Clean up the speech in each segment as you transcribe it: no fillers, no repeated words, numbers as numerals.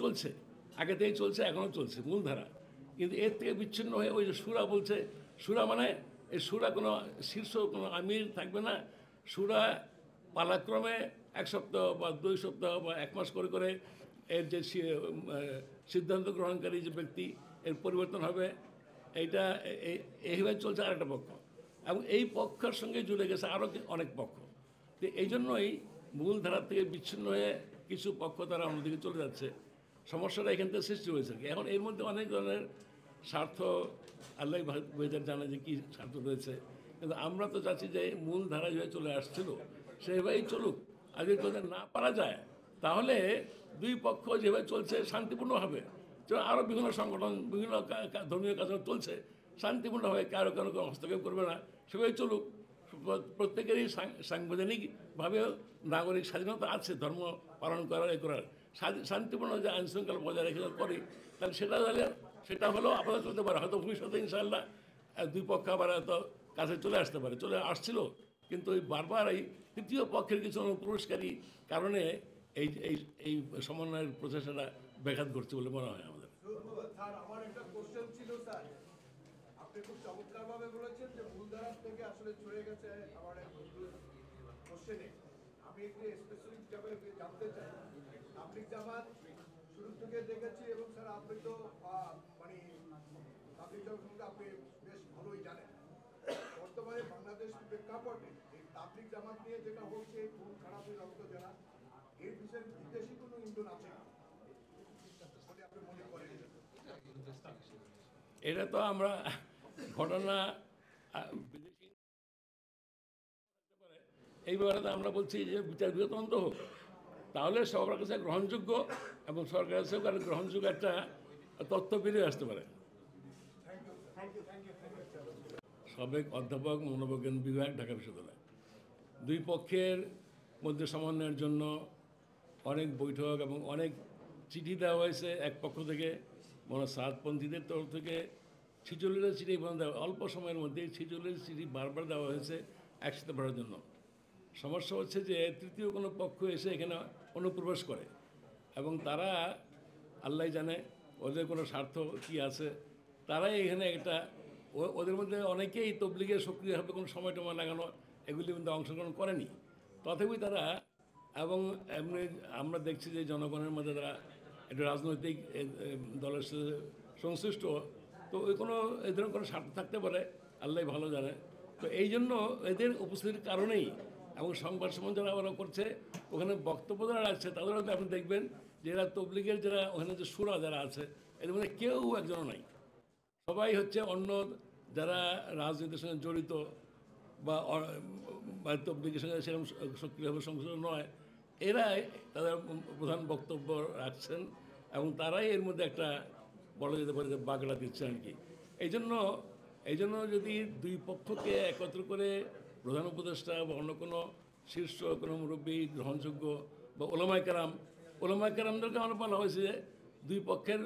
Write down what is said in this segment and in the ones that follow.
চলছে, আগে থেকেই চলছে, এখনও চলছে মূলধারা। কিন্তু এর থেকে বিচ্ছিন্ন হয়ে ওই যে সুরা বলছে, সুরা মানে এই সুরা কোনো শীর্ষ কোনো আমির থাকবে না। সুরা পালাক্রমে এক সপ্তাহ বা 2 সপ্তাহ বা 1 মাস করে করে এর যে সিদ্ধান্ত গ্রহণকারী যে ব্যক্তি এর পরিবর্তন হবে। এইটা এইভাবে চলছে আরেকটা পক্ষ, এবং এই পক্ষের সঙ্গে জুড়ে গেছে আরও অনেক পক্ষ। তো এই জন্যই মূল ধারা থেকে বিচ্ছিন্ন হয়ে কিছু পক্ষ তারা অন্যদিকে চলে যাচ্ছে। সমস্যাটা এখান থেকে সৃষ্টি হয়েছে। এখন এর মধ্যে অনেক ধরনের স্বার্থ, আল্লাহ বেদের জানে যে কী স্বার্থ রয়েছে, কিন্তু আমরা তো চাচ্ছি যে মূল ধারা যেভাবে চলে আসছিল সেইভাবেই চলুক। আর যদি যদি না পারা যায় তাহলে দুই পক্ষ যেভাবে চলছে শান্তিপূর্ণ হবে। যেমন আরও বিভিন্ন সংগঠন বিভিন্ন ধর্মীয় কাজ চলছে শান্তিপূর্ণভাবে, কারো হস্তক্ষেপ করবে না, সেভাবে চলুক। প্রত্যেকেরই সাংবিধানিকভাবে নাগরিক স্বাধীনতা আছে ধর্ম পালন করার এ করার। শান্তিপূর্ণ যে আইনশৃঙ্খলা বজায় রেখে করি, তাহলে সেটা হলেও আপাতত চলতে পারে। হয়তো ভবিষ্যতে ইনশাআল্লাহ দুই পক্ষ আবার হয়তো কাছে চলে আসতে পারে, চলে আসছিল। কিন্তু ওই বারবার এই তৃতীয় পক্ষের কিছু অনুপ্রবেশকারী কারণে এই এই এই সমন্বয়ের প্রচেষ্টাটা ব্যাঘাত ঘটছে বলে মনে হয় আমাদের। স্যার, আমার একটা কোশ্চেন ছিল স্যার, আপনি খুব চমৎকারভাবে বলেছেন যে মূলধারা থেকে আসলে ছড়ে গেছে আমার কোশ্চেনে। আমি একটু স্পেসিফিক জানতে চাই। তাবলিগ জামাত শুরু থেকে দেখেছি, এবং স্যার আপনি তো মানে তাবলিগ জামাত সম্বন্ধে আপনি বেশ ভালোই জানেন। বর্তমানে বাংলাদেশ প্রেক্ষাপটে এই তাবলিগ জামাত নিয়ে যেটা হচ্ছে খুব খারাপ রক্ত যারা, এর বিষয়ে বিদেশি কোনো ইন্ধন আছে না আপনি মনে করেন? এটা তো আমরা ঘটনা বিদেশি এই ব্যাপারে আমরা বলছি যে বিচার বিতন্ত হোক, তাহলে সবার কাছে গ্রহণযোগ্য এবং সরকারের কাছেও গ্রহণযোগ্য একটা তথ্য বেরিয়ে আসতে পারে। সাবেক অধ্যাপক মনোবিজ্ঞান বিভাগ, ঢাকা বিশ্ববিদ্যালয়। দুই পক্ষের মধ্যে সমন্বয়ের জন্য অনেক বৈঠক এবং অনেক চিঠি দেওয়া হয়েছে। এক পক্ষ থেকে সাতপন্থীদের তরফ থেকে 46 চিঠি দেওয়া, অল্প সময়ের মধ্যে 46 চিঠি বারবার দেওয়া হয়েছে একসাথে পড়ার জন্য। সমস্যা হচ্ছে যে তৃতীয় কোনো পক্ষ এসে এখানে অনুপ্রবেশ করে, এবং তারা আল্লাহ জানে ওদের কোনো স্বার্থ কী আছে। তারাই এখানে একটা ওদের মধ্যে অনেকেই তবলিগে সক্রিয়ভাবে কোনো সময় টময় লাগানো এগুলির মধ্যে অংশগ্রহণ করেনি। তথাপি তারা, এবং এমনি আমরা দেখছি যে জনগণের মধ্যে তারা একটা রাজনৈতিক দলের সাথে সংশ্লিষ্ট, তো ওই কোনো এই ধরনের কোনো স্বার্থ থাকতে পারে, আল্লাহ ভালো জানে। তো এই জন্য এদের উপস্থিতির কারণেই, এবং সংবাদ সম্মেলন যারা ওরা করছে, ওখানে বক্তব্য যারা রাখছে তাদের মধ্যে আপনি দেখবেন যে এরা তবলিগের যারা ওখানে যে সুরা যারা আছে এদের মধ্যে কেউ একজনও নাই। সবাই হচ্ছে অন্য যারা রাজনীতির সঙ্গে জড়িত বা তবলিগের সঙ্গে সেরকম সক্রিয়ভাবে সংশ্লিষ্ট নয়, এরাই তাদের প্রধান বক্তব্য রাখছেন, এবং তারাই এর মধ্যে একটা বলা যেতে পারে যে বাগড়া দিচ্ছে আর কি। এই জন্য যদি দুই পক্ষকে একত্র করে প্রধান উপদেষ্টা বা অন্য কোনো শীর্ষ কোনো মুরব্বী গ্রহণযোগ্য বা ওলামায়ে কেরামদেরকে আমার বলা হয়েছে যে দুই পক্ষের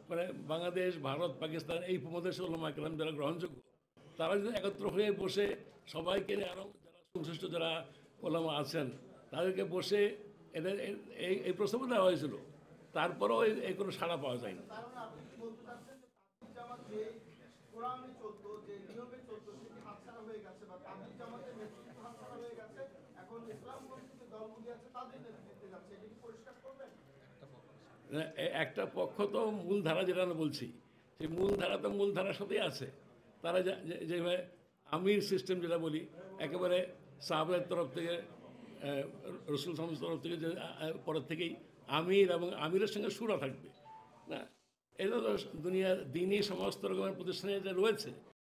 মানে বাংলাদেশ, ভারত, পাকিস্তান এই উপমহাদেশে ওলামায়ে কেরাম যারা গ্রহণযোগ্য, তারা যদি একত্র হয়ে বসে সবাইকে, আরও যারা সংশ্লিষ্ট যারা ওলামা আছেন তাদেরকে বসে এদের এই প্রস্তাব দেওয়া হয়েছিল, তারপরেও এই কোনো সাড়া পাওয়া যায়নি। একটা পক্ষ তো মূলধারা যেটা আমরা বলছি, সেই মূলধারা তো মূলধারার সাথেই আছে। তারা যেভাবে আমির সিস্টেম যেটা বলি, একেবারে সাহাবের তরফ থেকে, রসুল সালামের তরফ থেকে, যে পরের থেকেই আমির এবং আমিরের সঙ্গে সুরা থাকবে না। এটা তো দুনিয়ার দিনই সমস্ত রকমের প্রতিষ্ঠানে যে রয়েছে,